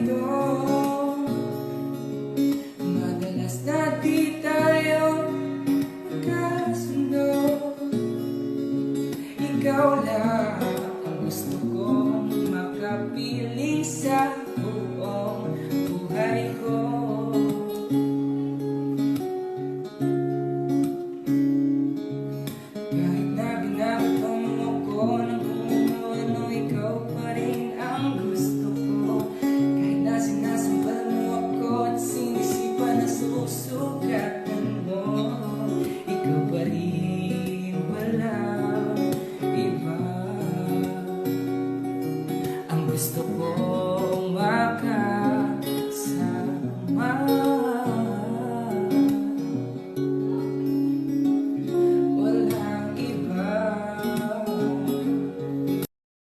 ito. Madalas na di tayo magkasundo. Ikaw lang ang gusto kong makapiling sa buong buhay ko. Kahit na binabato mo ko ng kung ano, ikaw pa rin ang gusto ko. Kahit na sinasambal mo ako at sinisipan na susukatan mo, ikaw pa rin, walang iba ang gusto ko.